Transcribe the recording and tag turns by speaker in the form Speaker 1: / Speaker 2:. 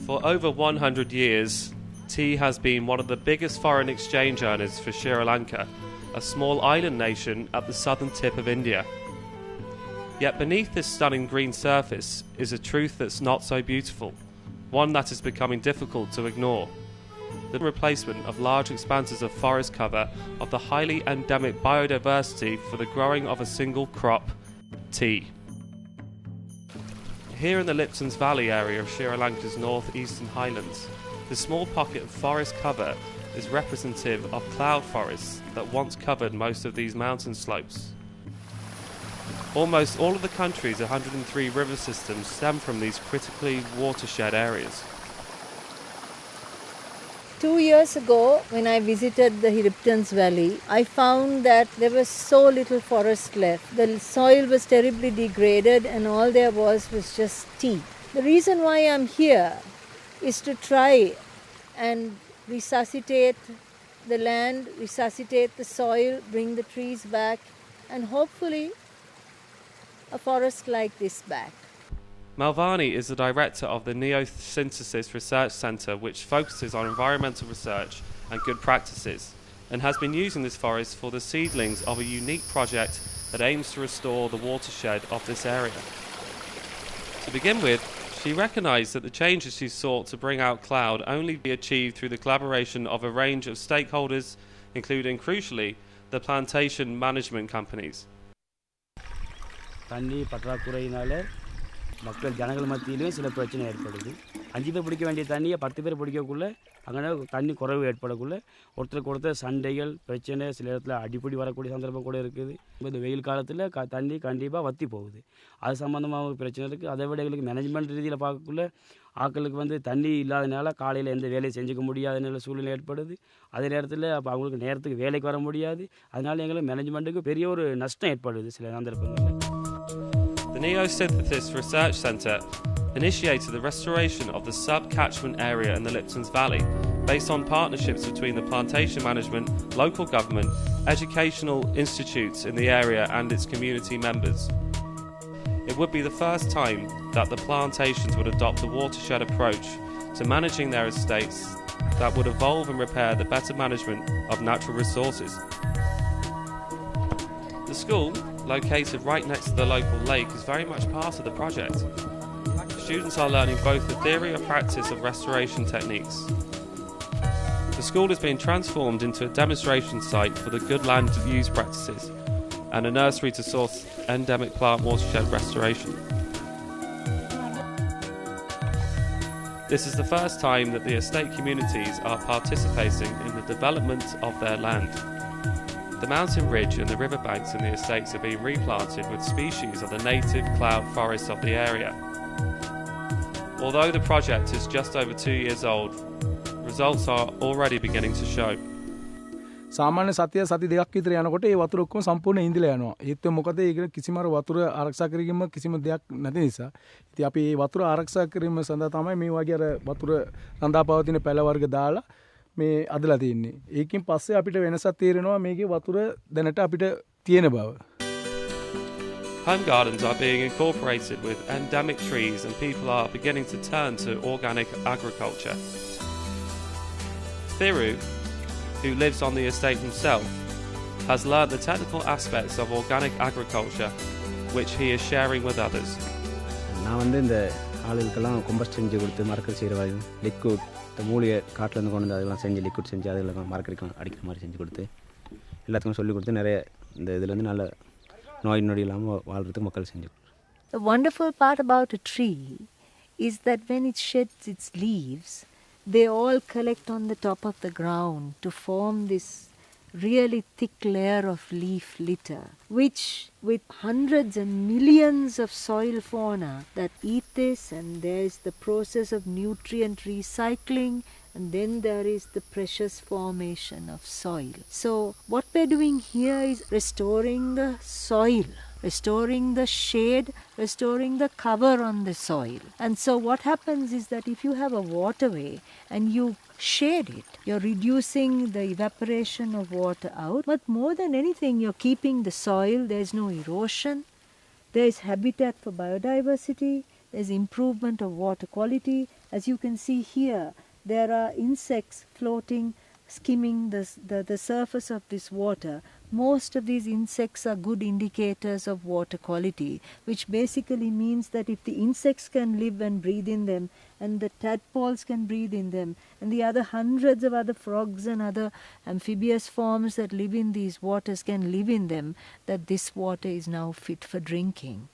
Speaker 1: For over 100 years, tea has been one of the biggest foreign exchange earners for Sri Lanka, a small island nation at the southern tip of India. Yet beneath this stunning green surface is a truth that's not so beautiful, one that is becoming difficult to ignore. The replacement of large expanses of forest cover of the highly endemic biodiversity for the growing of a single crop, tea. Here in the Lipton's Valley area of Sri Lanka's northeastern highlands, the small pocket of forest cover is representative of cloud forests that once covered most of these mountain slopes. Almost all of the country's 103 river systems stem from these critically watershed areas.
Speaker 2: 2 years ago, when I visited the Lipton's Valley, I found that there was so little forest left. The soil was terribly degraded and all there was just tea. The reason why I'm here is to try and resuscitate the land, resuscitate the soil, bring the trees back, and hopefully a forest like this back.
Speaker 1: Malvani is the director of the Neosynthesis Research Centre, which focuses on environmental research and good practices, and has been using this forest for the seedlings of a unique project that aims to restore the watershed of this area. To begin with, she recognised that the changes she sought to bring out cloud only be achieved through the collaboration of a range of stakeholders, including, crucially, the plantation management companies.
Speaker 3: மக்கள் ஜனங்கள் மத்தியிலும் சில பிரச்சனை ஏற்படுது. 5 பேர் பிடிக்க வேண்டிய தண்ணியை 10 பேர் பிடிக்கக்குள்ள அங்கே தண்ணி குறைவு ஏற்படக்குள்ள ஒருத்தருக்கு ஒருத்தர் சண்டைகள் பிரச்சனை சில இடத்துல அடிப்படி வரக்கூடிய சந்தர்ப்பம் கூட இருக்குது. இந்த வெயில் காலத்தில் தண்ணி கண்டிப்பாக வற்றி போகுது. அது சம்மந்தமாக பிரச்சனை இருக்குது. அதை விட எங்களுக்கு மேனேஜ்மெண்ட் ரீதியில் பார்க்கக்குள்ள ஆக்களுக்கு தண்ணி இல்லாதனால காலையில் எந்த வேலையை செஞ்சுக்க முடியாத சூழ்நிலை ஏற்படுது. அதே நேரத்தில் அப்போ அவங்களுக்கு நேரத்துக்கு வேலைக்கு வர முடியாது. அதனால எங்களுக்கு மேனேஜ்மெண்ட்டுக்கு பெரிய ஒரு நஷ்டம் ஏற்படுது சில சந்தர்ப்பங்களில்.
Speaker 1: The Neosynthesis Research Centre initiated the restoration of the sub-catchment area in the Lipton's Valley based on partnerships between the plantation management, local government, educational institutes in the area and its community members. It would be the first time that the plantations would adopt a watershed approach to managing their estates that would evolve and repair the better management of natural resources. The school, located right next to the local lake, is very much part of the project. Students are learning both the theory and practice of restoration techniques. The school is being transformed into a demonstration site for the good land use practices and a nursery to source endemic plant watershed restoration. This is the first time that the estate communities are participating in the development of their land. The mountain ridge and the riverbanks in the estates are being replanted with species of the native cloud forests of the area. Although the project is just over 2 years old, results are already beginning to show.
Speaker 4: සාමාන්‍ය සති දෙකක් විතර යනකොට ඒ වතුර ඔක්කොම සම්පූර්ණ ඉඳිලා යනවා. ඒත් මොකද ඒක කිසිම වතුර ආරක්ෂා කිරීම කිසිම දෙයක් නැති නිසා. ඉතින් අපි මේ වතුර ආරක්ෂා කිරීම සඳහා තමයි මේ වගේ අර වතුර රඳාපවතින පැල වර්ග දාලා මේ අදලා තින්නේ. ඒකෙන් පස්සේ අපිට වෙනසක් තේරෙනවා මේකේ වතුර දැනට අපිට තියෙන බව.
Speaker 1: Home gardens are being incorporated with endemic trees and people are beginning to turn to organic agriculture. Thiru, who lives on the estate himself, has learnt the technical aspects of organic agriculture which he is sharing with others.
Speaker 3: நான் இந்த ஆளுகளுக்கெல்லாம் கொம்பஸ்ட் செஞ்சு கொடுத்து மரக்கறி செய்கிற மாதிரி liquid இந்த மூலிகை காட்டிலேருந்து கொண்டு வந்து அதெல்லாம் செஞ்சு லிக்விட் செஞ்சு அதெல்லாம் மரக்கறிக்கலாம் அடிக்கிற மாதிரி செஞ்சு கொடுத்து எல்லாத்துக்கும் சொல்லிக் கொடுத்து நிறைய இந்த இதுலேருந்து நல்ல நோய் நொடி இல்லாமல் வாழ்கிறதுக்கு மக்கள் செஞ்சு.
Speaker 2: The wonderful part about a tree is that when it sheds its leaves, they all collect on the top of the ground to form this really thick layer of leaf litter, which with hundreds and millions of soil fauna that eat this, and there is the process of nutrient recycling, and then there is the precious formation of soil. So what we're doing here is restoring the soil, restoring the shade, restoring the cover on the soil. And so what happens is that if you have a waterway and you shade it, you're reducing the evaporation of water out, but more than anything you're keeping the soil, there's no erosion, there is habitat for biodiversity, is improvement of water quality. As you can see here, there are insects floating, skimming the surface of this water. Most of these insects are good indicators of water quality, which basically means that if the insects can live and breathe in them, and the tadpoles can breathe in them, and the other hundreds of other frogs and other amphibious forms that live in these waters can live in them, that this water is now fit for drinking.